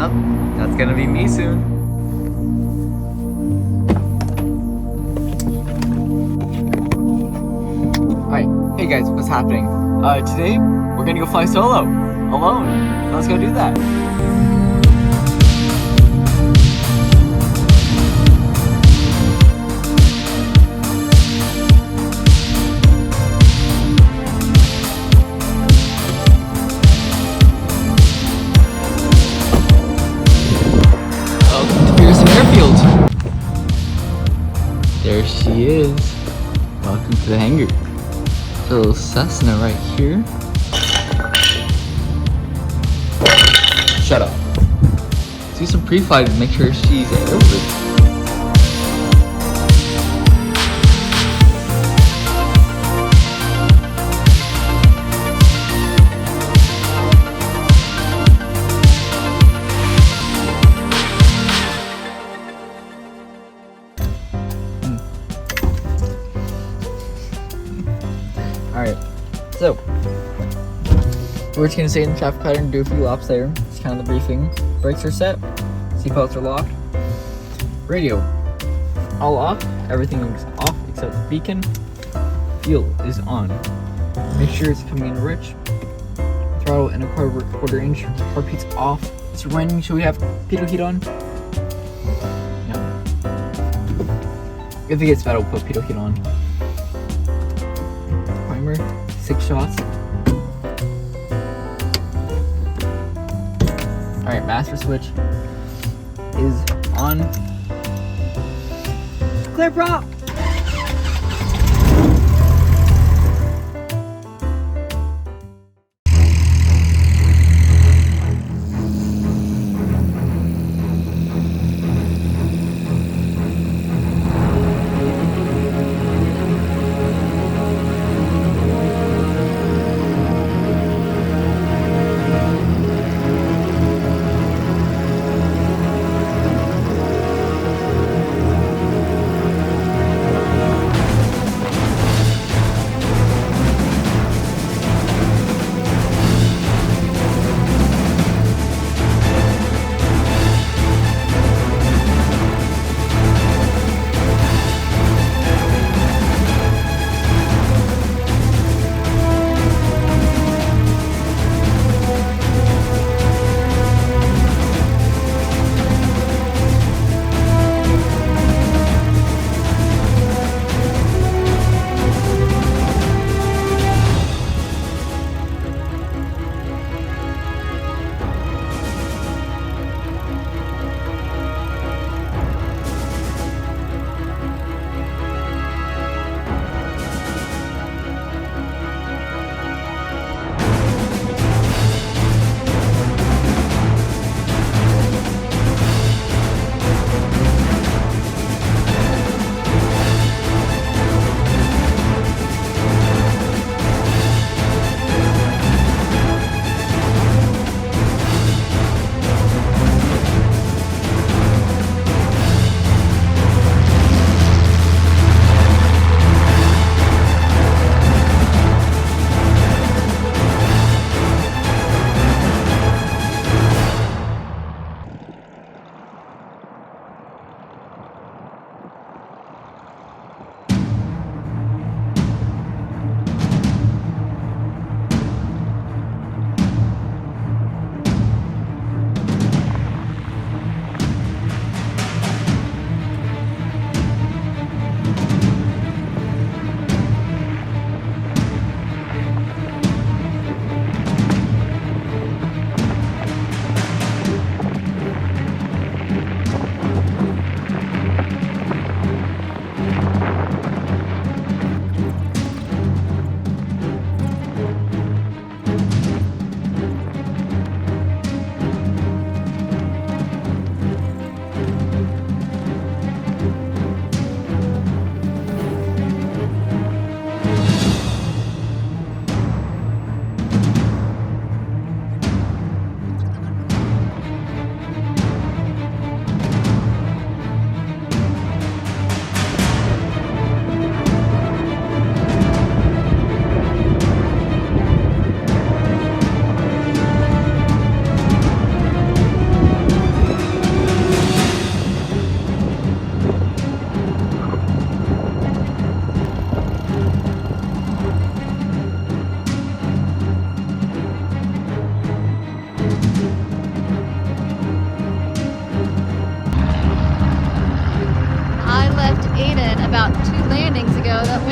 Yep, that's gonna be me soon. Alright, hey guys, what's happening? Today, we're gonna go fly solo. Alone. Let's go do that. Airfield. There she is. Welcome to the hangar. There's a little Cessna right here. Shut up. Let's do some pre-flight to make sure she's airworthy. Alright, so we're just gonna stay in the traffic pattern, do a few laps there. It's kind of the briefing. Brakes are set, seatbelts are locked. Radio, all off, everything is off except the beacon. Fuel is on. Make sure it's coming in rich. Throttle in a quarter inch, heartbeat's off. It's raining, should we have pitot heat on? No. If it gets bad, we'll put pitot heat on. 6 shots. Alright, master switch is on. Clear prop!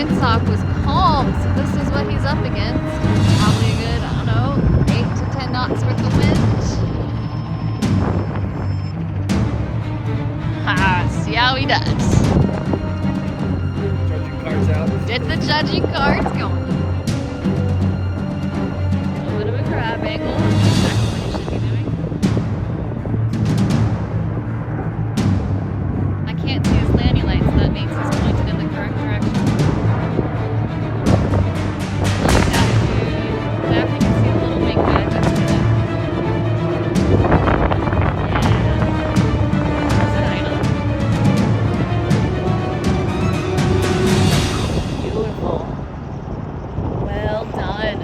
windsock was calm, so this is what he's up against. Probably a good, I don't know, 8 to 10 knots worth of wind. Ha! See how he does. Judging cards out. Get the judging cards going. A little bit of a crab angle. Exactly what he should be doing. I can't see his landing lights, so that means he's pointed in the correct direction. Nice attitude. Back you can see the little wing badge. That's good. Beautiful. Well done.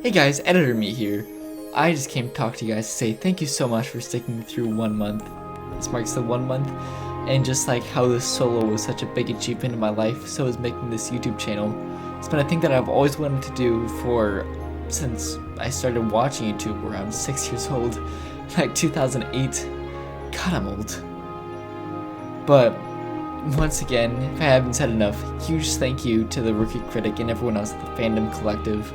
Hey guys, Editor Me here. I just came to talk to you guys to say thank you so much for sticking through 1 month. This marks the 1 month, and just like how this solo was such a big achievement in my life, so is making this YouTube channel. It's been a thing that I've always wanted to do since I started watching YouTube around 6 years old, like 2008. God, I'm old. But once again, if I haven't said enough, huge thank you to the Rookie Critic and everyone else at the Fandom Collective.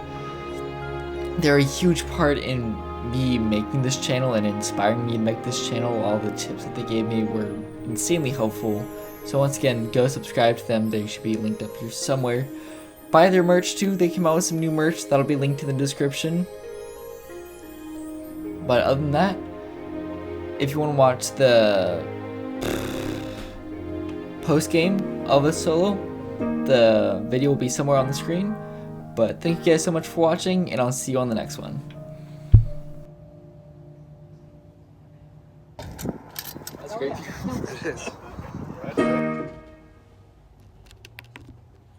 They're a huge part in me making this channel and inspiring me to make this channel. All the tips that they gave me were insanely helpful. So once again, go subscribe to them. They should be linked up here somewhere. Buy their merch too. They came out with some new merch. That'll be linked in the description. But other than that, if you want to watch the post game of a solo, the video will be somewhere on the screen. But thank you guys so much for watching, and I'll see you on the next one. That's great.